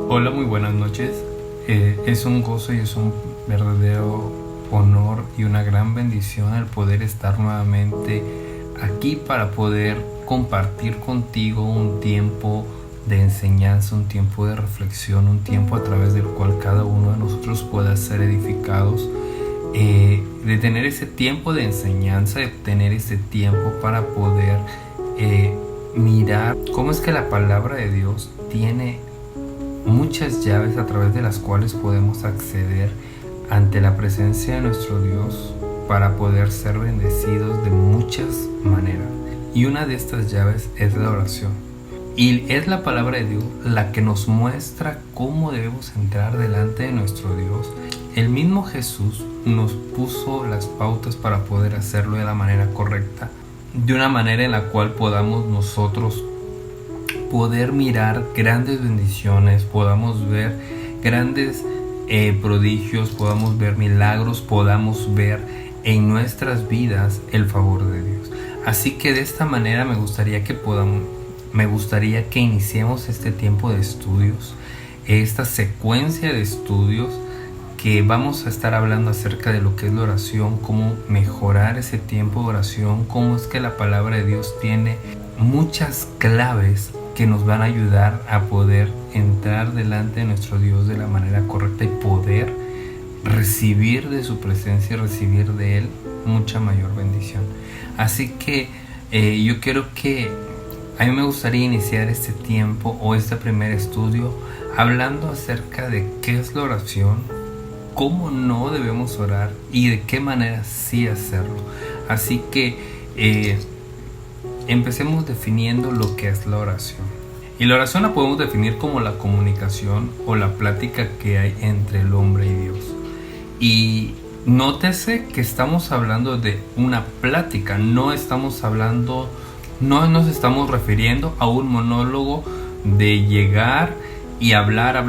Hola, muy buenas noches. Es un gozo y es un verdadero honor y una gran bendición el poder estar nuevamente aquí para poder compartir contigo un tiempo de enseñanza, un tiempo de reflexión, un tiempo a través del cual cada uno de nosotros pueda ser edificados, de tener ese tiempo de enseñanza, de tener ese tiempo para poder mirar cómo es que la palabra de Dios tiene muchas llaves a través de las cuales podemos acceder ante la presencia de nuestro Dios para poder ser bendecidos de muchas maneras. Y una de estas llaves es la oración. Y es la palabra de Dios la que nos muestra cómo debemos entrar delante de nuestro Dios. El mismo Jesús nos puso las pautas para poder hacerlo de la manera correcta, de una manera en la cual podamos nosotros poder mirar grandes bendiciones, podamos ver grandes prodigios, podamos ver milagros, podamos ver en nuestras vidas el favor de Dios. Así que de esta manera me gustaría que iniciemos este tiempo de estudios, esta secuencia de estudios que vamos a estar hablando acerca de lo que es la oración, cómo mejorar ese tiempo de oración, cómo es que la palabra de Dios tiene muchas claves que nos van a ayudar a poder entrar delante de nuestro Dios de la manera correcta y poder recibir de su presencia y recibir de Él mucha mayor bendición. Así que a mí me gustaría iniciar este tiempo o este primer estudio hablando acerca de qué es la oración, cómo no debemos orar y de qué manera sí hacerlo. Así que empecemos definiendo lo que es la oración. Y la oración la podemos definir como la comunicación o la plática que hay entre el hombre y Dios. Y nótese que estamos hablando de una plática, no nos estamos refiriendo a un monólogo de llegar y hablar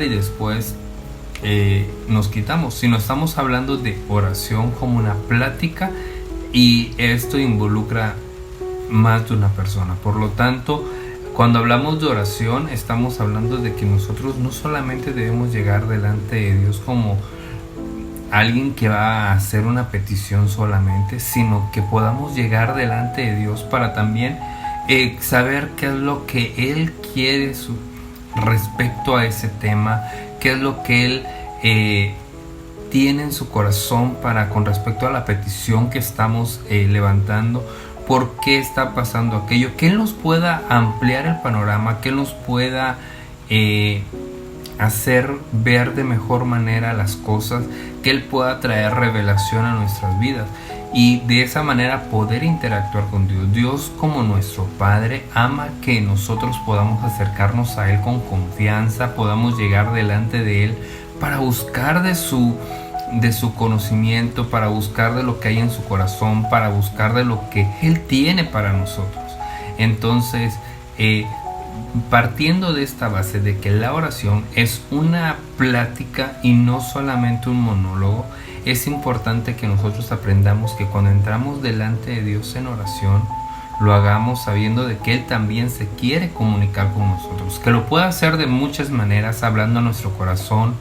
y después nos quitamos, sino estamos hablando de oración como una plática, y esto involucra más de una persona. Por lo tanto, cuando hablamos de oración, estamos hablando de que nosotros no solamente debemos llegar delante de Dios como alguien que va a hacer una petición solamente, sino que podamos llegar delante de Dios para también saber qué es lo que Él quiere respecto a ese tema, qué es lo que Él tiene en su corazón con respecto a la petición que estamos levantando. ¿Por qué está pasando aquello? Que Él nos pueda ampliar el panorama, que Él nos pueda hacer ver de mejor manera las cosas, que Él pueda traer revelación a nuestras vidas y de esa manera poder interactuar con Dios. Dios, como nuestro Padre, ama que nosotros podamos acercarnos a Él con confianza, podamos llegar delante de Él para buscar de su conocimiento, para buscar de lo que hay en su corazón, para buscar de lo que Él tiene para nosotros. Entonces, partiendo de esta base de que la oración es una plática y no solamente un monólogo, es importante que nosotros aprendamos que cuando entramos delante de Dios en oración, lo hagamos sabiendo de que Él también se quiere comunicar con nosotros, que lo puede hacer de muchas maneras, hablando a nuestro corazón,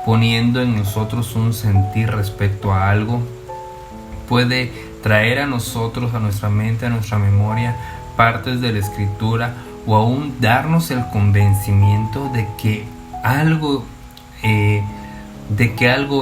poniendo en nosotros un sentir respecto a algo. Puede traer a nosotros, a nuestra mente, a nuestra memoria, partes de la escritura, o aún darnos el convencimiento de que algo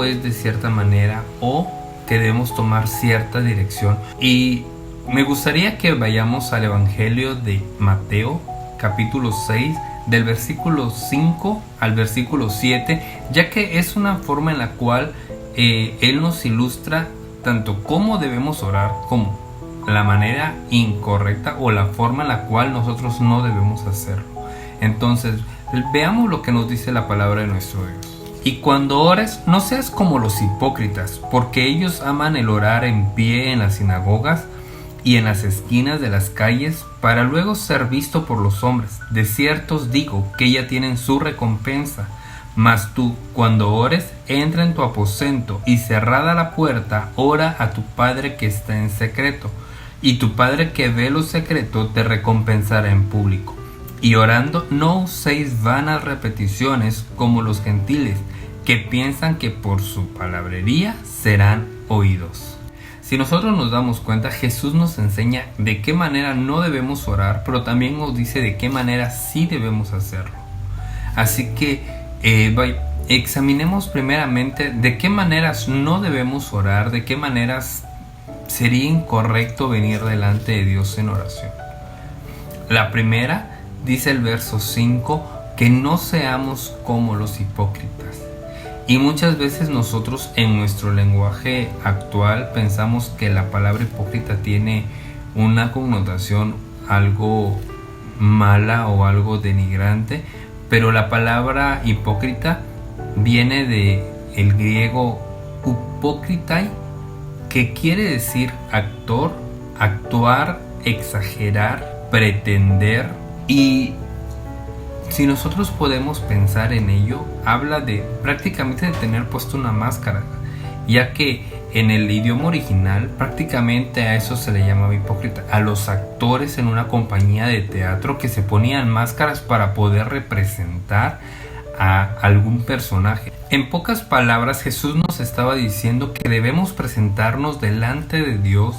es de cierta manera, o que debemos tomar cierta dirección. Y me gustaría que vayamos al Evangelio de Mateo, capítulo 6, del versículo 5 al versículo 7, ya que es una forma en la cual Él nos ilustra tanto cómo debemos orar como la manera incorrecta o la forma en la cual nosotros no debemos hacerlo. Entonces, veamos lo que nos dice la palabra de nuestro Dios. Y cuando ores, no seas como los hipócritas, porque ellos aman el orar en pie en las sinagogas y en las esquinas de las calles, para luego ser visto por los hombres. De cierto os digo que ya tienen su recompensa. Mas tú, cuando ores, entra en tu aposento y cerrada la puerta, ora a tu Padre que está en secreto, y tu Padre que ve lo secreto te recompensará en público. Y orando no uséis vanas repeticiones como los gentiles, que piensan que por su palabrería serán oídos. Si nosotros nos damos cuenta, Jesús nos enseña de qué manera no debemos orar, pero también nos dice de qué manera sí debemos hacerlo. Así que examinemos primeramente de qué maneras no debemos orar, de qué maneras sería incorrecto venir delante de Dios en oración. La primera, dice el verso 5, que no seamos como los hipócritas. Y muchas veces nosotros en nuestro lenguaje actual pensamos que la palabra hipócrita tiene una connotación algo mala o algo denigrante, pero la palabra hipócrita viene del griego upokritai, que quiere decir actor, actuar, exagerar, pretender. Y si nosotros podemos pensar en ello, habla de prácticamente de tener puesto una máscara, ya que en el idioma original prácticamente a eso se le llamaba hipócrita, a los actores en una compañía de teatro que se ponían máscaras para poder representar a algún personaje. En pocas palabras, Jesús nos estaba diciendo que debemos presentarnos delante de Dios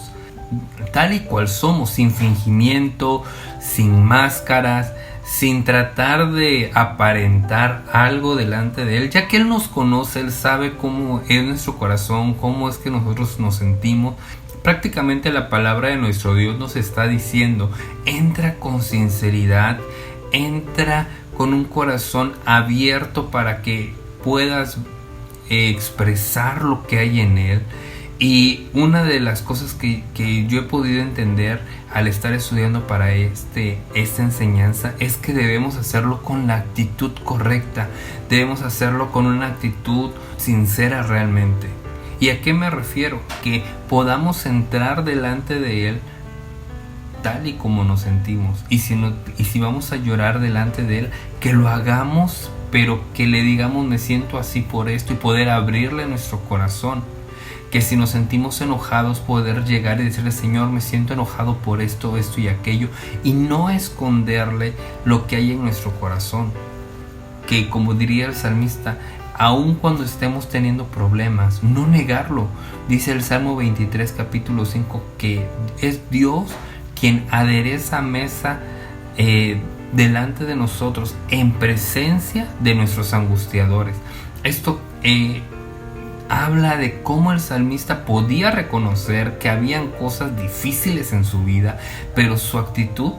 tal y cual somos, sin fingimiento, sin máscaras, sin tratar de aparentar algo delante de Él, ya que Él nos conoce, Él sabe cómo es nuestro corazón, cómo es que nosotros nos sentimos. Prácticamente la palabra de nuestro Dios nos está diciendo: entra con sinceridad, entra con un corazón abierto para que puedas expresar lo que hay en Él. Y una de las cosas que yo he podido entender al estar estudiando para esta enseñanza es que debemos hacerlo con la actitud correcta, debemos hacerlo con una actitud sincera realmente. ¿Y a qué me refiero? Que podamos entrar delante de Él tal y como nos sentimos, y si vamos a llorar delante de Él, que lo hagamos, pero que le digamos: me siento así por esto, y poder abrirle nuestro corazón. Que si nos sentimos enojados, poder llegar y decirle: Señor, me siento enojado por esto, esto y aquello, y no esconderle lo que hay en nuestro corazón. Que, como diría el salmista, aun cuando estemos teniendo problemas, no negarlo. Dice el Salmo 23, capítulo 5, que es Dios quien adereza mesa delante de nosotros en presencia de nuestros angustiadores. Esto habla de cómo el salmista podía reconocer que habían cosas difíciles en su vida, pero su actitud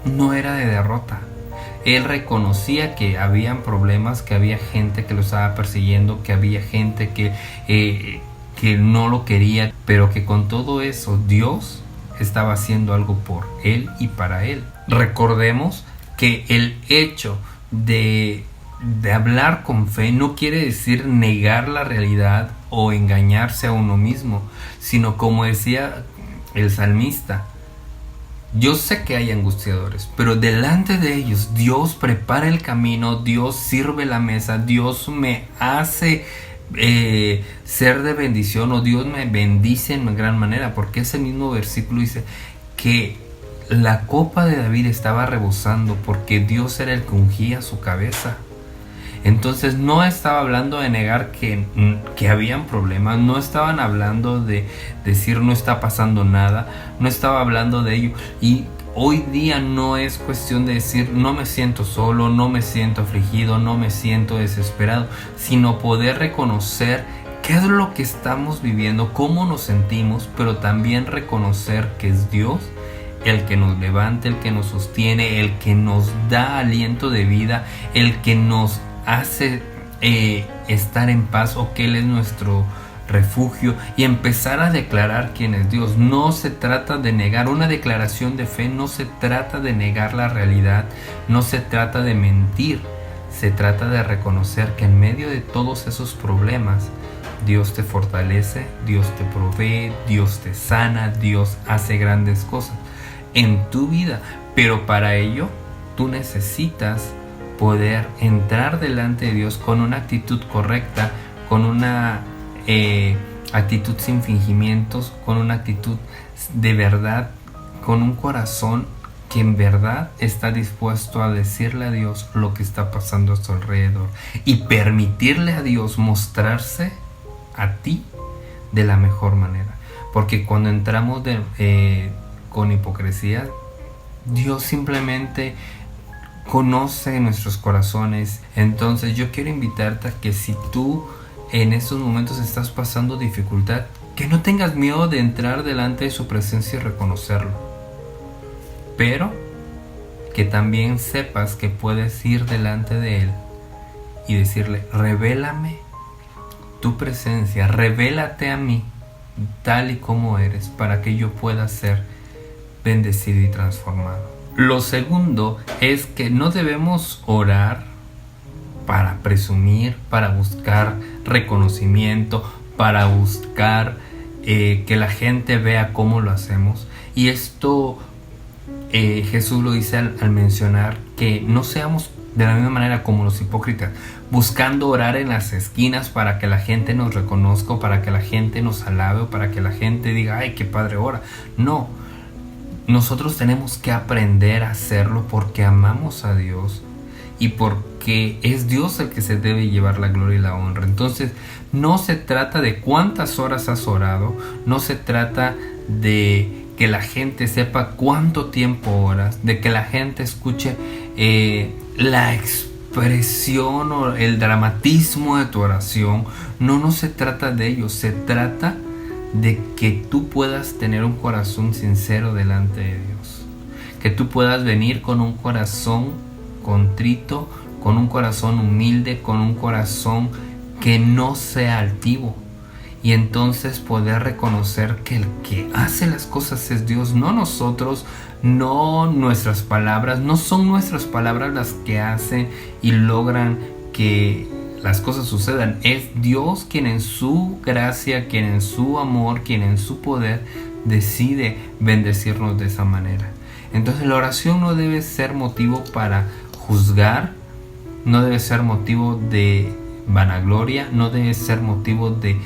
no era de derrota. Él reconocía que habían problemas, que había gente que lo estaba persiguiendo, que había gente que no lo quería, pero que con todo eso Dios estaba haciendo algo por él y para él. Recordemos que el hecho de hablar con fe no quiere decir negar la realidad o engañarse a uno mismo, sino, como decía el salmista: yo sé que hay angustiadores, pero delante de ellos Dios prepara el camino, Dios sirve la mesa, Dios me hace ser de bendición, o Dios me bendice en gran manera, porque ese mismo versículo dice que la copa de David estaba rebosando porque Dios era el que ungía su cabeza. Entonces no estaba hablando de negar que habían problemas, no estaban hablando de decir no está pasando nada, no estaba hablando de ello. Y hoy día no es cuestión de decir no me siento solo, no me siento afligido, no me siento desesperado, sino poder reconocer qué es lo que estamos viviendo, cómo nos sentimos, pero también reconocer que es Dios el que nos levanta, el que nos sostiene, el que nos da aliento de vida, el que nos hace estar en paz, o que Él es nuestro refugio, y empezar a declarar quién es Dios. No se trata de negar una declaración de fe, no se trata de negar la realidad, no se trata de mentir, se trata de reconocer que en medio de todos esos problemas Dios te fortalece, Dios te provee, Dios te sana, Dios hace grandes cosas en tu vida. Pero para ello tú necesitas poder entrar delante de Dios con una actitud correcta, con una actitud sin fingimientos, con una actitud de verdad, con un corazón que en verdad está dispuesto a decirle a Dios lo que está pasando a su alrededor y permitirle a Dios mostrarse a ti de la mejor manera. Porque cuando entramos con hipocresía, Dios simplemente conoce nuestros corazones. Entonces yo quiero invitarte a que si tú en estos momentos estás pasando dificultad, que no tengas miedo de entrar delante de su presencia y reconocerlo. Pero que también sepas que puedes ir delante de Él y decirle: revélame tu presencia, revélate a mí tal y como eres, para que yo pueda ser bendecido y transformado. Lo segundo es que no debemos orar para presumir, para buscar reconocimiento, para buscar que la gente vea cómo lo hacemos. Y esto Jesús lo dice al mencionar que no seamos de la misma manera como los hipócritas, buscando orar en las esquinas para que la gente nos reconozca, o para que la gente nos alabe, o para que la gente diga: ¡ay, qué padre ora! No, nosotros tenemos que aprender a hacerlo porque amamos a Dios y porque es Dios el que se debe llevar la gloria y la honra. Entonces no se trata de cuántas horas has orado, no se trata de que la gente sepa cuánto tiempo oras, de que la gente escuche la expresión o el dramatismo de tu oración. No se trata de ello, se trata de que tú puedas tener un corazón sincero delante de Dios, que tú puedas venir con un corazón contrito, con un corazón humilde, con un corazón que no sea altivo. Y entonces poder reconocer que el que hace las cosas es Dios, no nosotros, no nuestras palabras. No son nuestras palabras las que hacen y logran que las cosas sucedan. Es Dios quien en su gracia, quien en su amor, quien en su poder decide bendecirnos de esa manera. Entonces la oración no debe ser motivo para juzgar, no debe ser motivo de vanagloria, no debe ser motivo de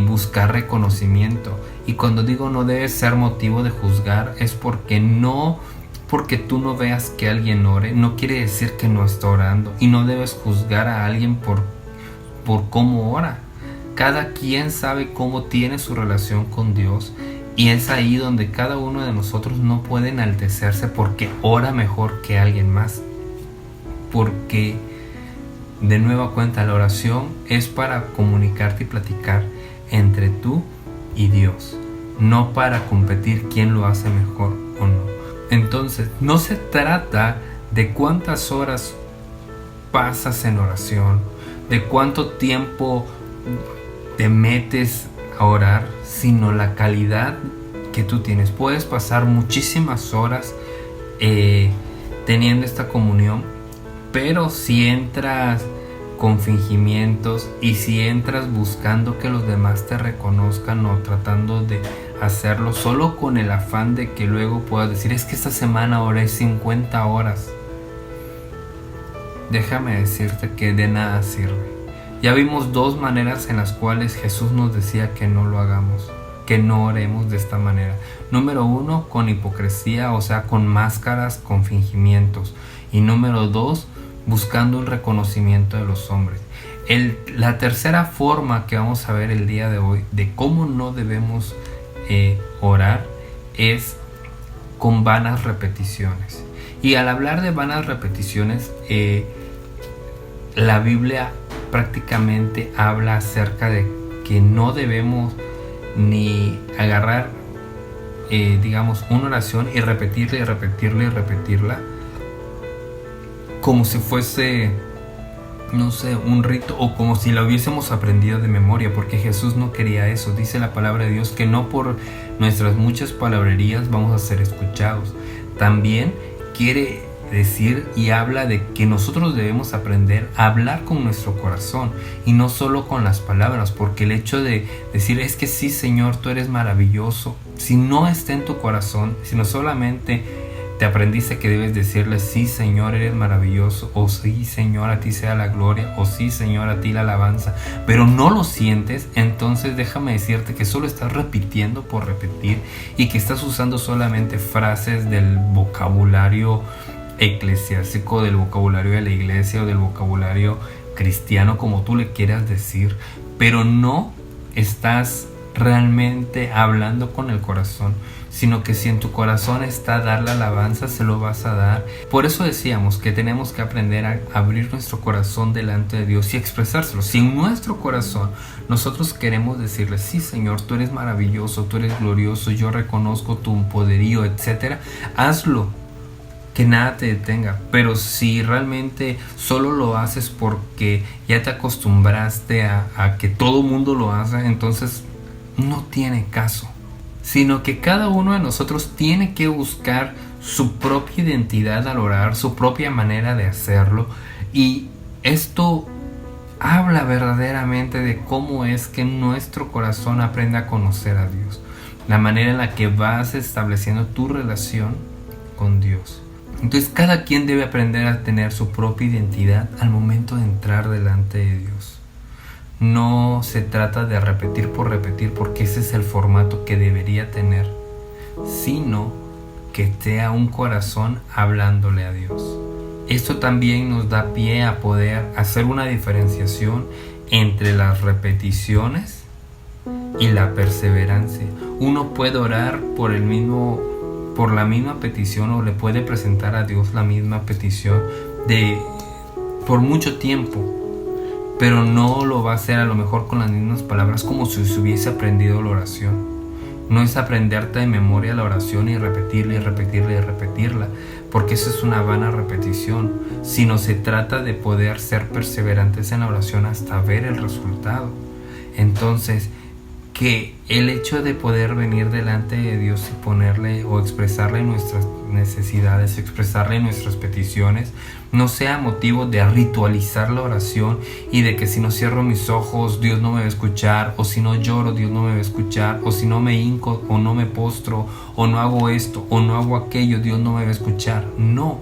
buscar reconocimiento. Y cuando digo no debe ser motivo de juzgar, es porque tú no veas que alguien ore, no quiere decir que no está orando. Y no debes juzgar a alguien por cómo ora. Cada quien sabe cómo tiene su relación con Dios, y es ahí donde cada uno de nosotros no puede enaltecerse porque ora mejor que alguien más. Porque de nueva cuenta, la oración es para comunicarte y platicar entre tú y Dios, no para competir quién lo hace mejor o no. Entonces, no se trata de cuántas horas pasas en oración, de cuánto tiempo te metes a orar, sino la calidad que tú tienes. Puedes pasar muchísimas horas teniendo esta comunión, pero si entras con fingimientos y si entras buscando que los demás te reconozcan o tratando de hacerlo solo con el afán de que luego puedas decir: es que esta semana oré 50 horas, déjame decirte que de nada sirve. Ya vimos dos maneras en las cuales Jesús nos decía que no lo hagamos, que no oremos de esta manera. Número 1, con hipocresía, o sea, con máscaras, con fingimientos. Y número 2, buscando un reconocimiento de los hombres. La tercera forma que vamos a ver el día de hoy de cómo no debemos orar es con vanas repeticiones. Y al hablar de vanas repeticiones, la Biblia prácticamente habla acerca de que no debemos ni agarrar una oración y repetirla y repetirla y repetirla como si fuese, no sé, un rito, o como si la hubiésemos aprendido de memoria, porque Jesús no quería eso. Dice la palabra de Dios que no por nuestras muchas palabrerías vamos a ser escuchados. También quiere decir y habla de que nosotros debemos aprender a hablar con nuestro corazón y no solo con las palabras, porque el hecho de decir: es que sí, Señor, tú eres maravilloso, si no está en tu corazón, sino solamente te aprendiste que debes decirle: sí, Señor, eres maravilloso, o sí, Señor, a ti sea la gloria, o sí, Señor, a ti la alabanza, pero no lo sientes, entonces déjame decirte que solo estás repitiendo por repetir y que estás usando solamente frases del vocabulario eclesiástico, del vocabulario de la iglesia o del vocabulario cristiano, como tú le quieras decir, pero no estás realmente hablando con el corazón, sino que si en tu corazón está dar la alabanza, se lo vas a dar. Por eso decíamos que tenemos que aprender a abrir nuestro corazón delante de Dios y expresárselo. Si en nuestro corazón nosotros queremos decirle: sí, Señor, tú eres maravilloso, tú eres glorioso, yo reconozco tu poderío, etcétera, hazlo, que nada te detenga. Pero si realmente solo lo haces porque ya te acostumbraste a que todo mundo lo haga, entonces no tiene caso. Sino que cada uno de nosotros tiene que buscar su propia identidad al orar, su propia manera de hacerlo. Y esto habla verdaderamente de cómo es que nuestro corazón aprende a conocer a Dios, la manera en la que vas estableciendo tu relación con Dios. Entonces cada quien debe aprender a tener su propia identidad al momento de entrar delante de Dios. No se trata de repetir por repetir, porque ese es el formato que debería tener, sino que sea un corazón hablándole a Dios. Esto también nos da pie a poder hacer una diferenciación entre las repeticiones y la perseverancia. Uno puede orar por la misma petición, o le puede presentar a Dios la misma petición por mucho tiempo, pero no lo va a hacer a lo mejor con las mismas palabras como si se hubiese aprendido la oración. No es aprenderte de memoria la oración y repetirla y repetirla y repetirla, porque eso es una vana repetición, sino se trata de poder ser perseverantes en la oración hasta ver el resultado. Entonces, que el hecho de poder venir delante de Dios y ponerle o expresarle nuestras necesidades, expresarle nuestras peticiones, no sea motivo de ritualizar la oración y de que si no cierro mis ojos Dios no me va a escuchar, o si no lloro Dios no me va a escuchar, o si no me hinco o no me postro, o no hago esto o no hago aquello, Dios no me va a escuchar. No,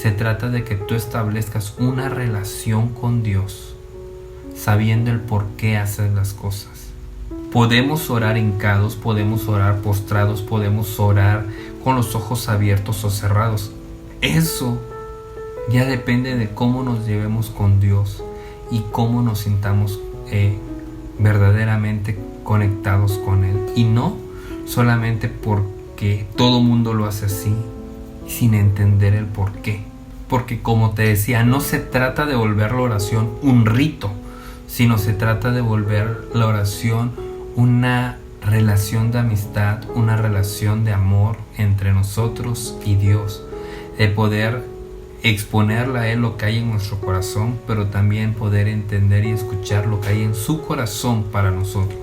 se trata de que tú establezcas una relación con Dios, sabiendo el por qué haces las cosas. Podemos orar hincados, podemos orar postrados, podemos orar con los ojos abiertos o cerrados. Eso ya depende de cómo nos llevemos con Dios y cómo nos sintamos verdaderamente conectados con Él. Y no solamente porque todo mundo lo hace así, sin entender el por qué. Porque, como te decía, no se trata de volver la oración un rito, sino se trata de volver la oración una relación de amistad, una relación de amor entre nosotros y Dios, de poder exponerle a Él lo que hay en nuestro corazón, pero también poder entender y escuchar lo que hay en su corazón para nosotros.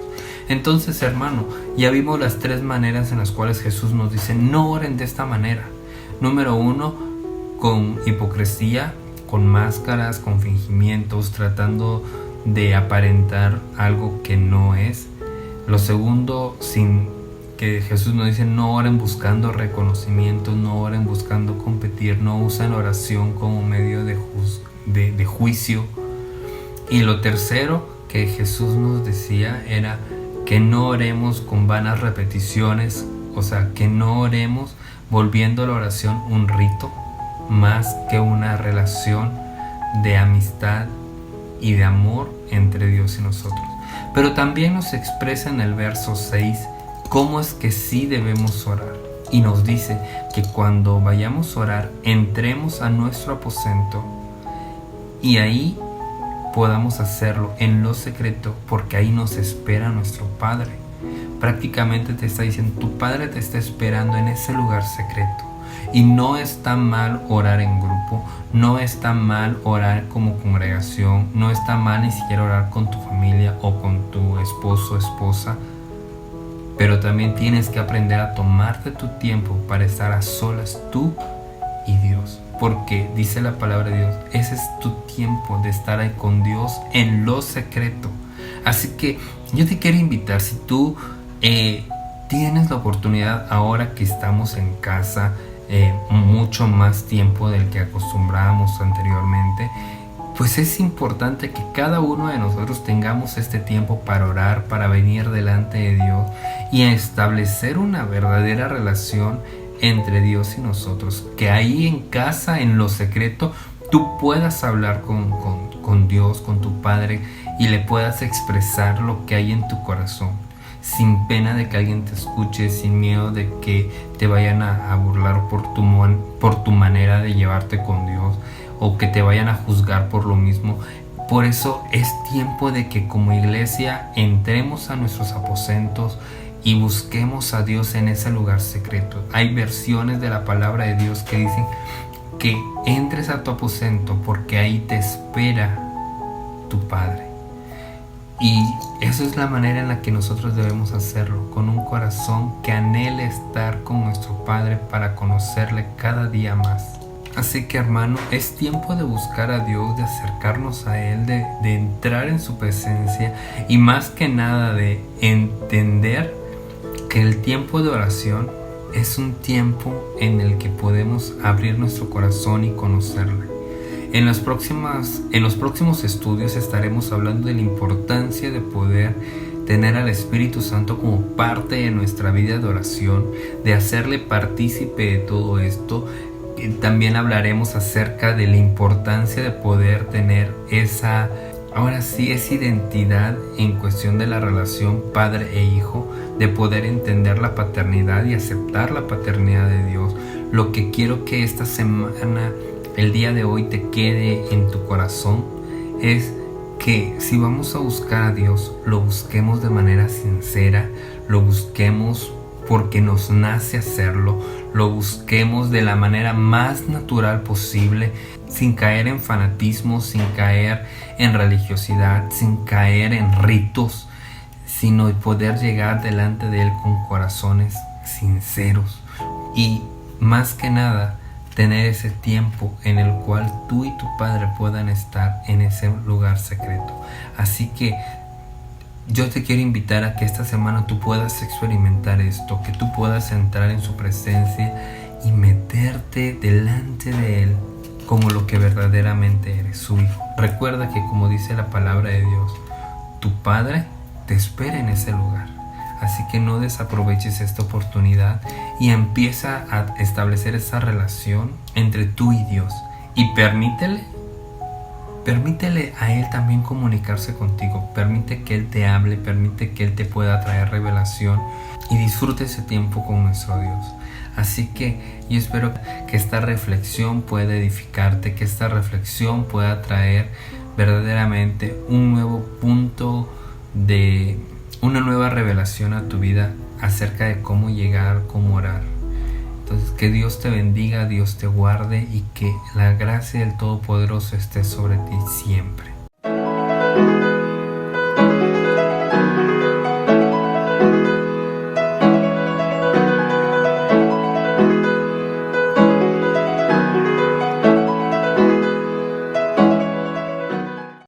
Entonces, hermano, ya vimos las tres maneras en las cuales Jesús nos dice: no oren de esta manera. Número 1, con hipocresía, con máscaras, con fingimientos, tratando de aparentar algo que no es. Lo segundo, sin que Jesús nos dice: no oren buscando reconocimiento, no oren buscando competir, no usen la oración como medio de juicio. Y lo tercero que Jesús nos decía era que no oremos con vanas repeticiones, o sea, que no oremos volviendo la oración un rito, más que una relación de amistad y de amor entre Dios y nosotros. Pero también nos expresa en el verso 6 cómo es que sí debemos orar. Y nos dice que cuando vayamos a orar, entremos a nuestro aposento y ahí podamos hacerlo en lo secreto, porque ahí nos espera nuestro Padre. Prácticamente te está diciendo: tu Padre te está esperando en ese lugar secreto. Y no está mal orar en grupo, no está mal orar como congregación, no está mal ni siquiera orar con tu familia o con tu esposo o esposa, pero también tienes que aprender a tomarte tu tiempo para estar a solas tú y Dios, porque dice la palabra de Dios, ese es tu tiempo de estar ahí con Dios en lo secreto. Así que yo te quiero invitar, si tú tienes la oportunidad ahora que estamos en casa, mucho más tiempo del que acostumbrábamos anteriormente, pues es importante que cada uno de nosotros tengamos este tiempo para orar, para venir delante de Dios y establecer una verdadera relación entre Dios y nosotros. Que ahí en casa, en lo secreto, tú puedas hablar con Dios, con tu Padre, y le puedas expresar lo que hay en tu corazón, sin pena de que alguien te escuche, sin miedo de que te vayan a burlar por tu manera de llevarte con Dios, o que te vayan a juzgar por lo mismo. Por eso es tiempo de que como iglesia entremos a nuestros aposentos y busquemos a Dios en ese lugar secreto. Hay versiones de la palabra de Dios que dicen que entres a tu aposento porque ahí te espera tu Padre. Y esa es la manera en la que nosotros debemos hacerlo, con un corazón que anhele estar con nuestro Padre para conocerle cada día más. Así que, hermano, es tiempo de buscar a Dios, de acercarnos a Él, de entrar en su presencia, y más que nada de entender que el tiempo de oración es un tiempo en el que podemos abrir nuestro corazón y conocerle. En los próximos estudios estaremos hablando de la importancia de poder tener al Espíritu Santo como parte de nuestra vida de oración, de hacerle partícipe de todo esto. También hablaremos acerca de la importancia de poder tener esa identidad en cuestión de la relación padre e hijo, de poder entender la paternidad y aceptar la paternidad de Dios. Lo que quiero que esta semana, el día de hoy, te quede en tu corazón es que si vamos a buscar a Dios, lo busquemos de manera sincera, lo busquemos porque nos nace hacerlo, lo busquemos de la manera más natural posible, sin caer en fanatismo, sin caer en religiosidad, sin caer en ritos, sino poder llegar delante de Él con corazones sinceros y, más que nada, tener ese tiempo en el cual tú y tu Padre puedan estar en ese lugar secreto. Así que yo te quiero invitar a que esta semana tú puedas experimentar esto, que tú puedas entrar en su presencia y meterte delante de Él como lo que verdaderamente eres, su hijo. Recuerda que, como dice la palabra de Dios, tu Padre te espera en ese lugar. Así que no desaproveches esta oportunidad y empieza a establecer esa relación entre tú y Dios. Y permítele a Él también comunicarse contigo. Permite que Él te hable, permite que Él te pueda traer revelación y disfrute ese tiempo con nuestro Dios. Así que yo espero que esta reflexión pueda edificarte, que esta reflexión pueda traer verdaderamente un nuevo punto de una nueva revelación a tu vida acerca de cómo llegar, cómo orar. Entonces, que Dios te bendiga, Dios te guarde y que la gracia del Todopoderoso esté sobre ti siempre.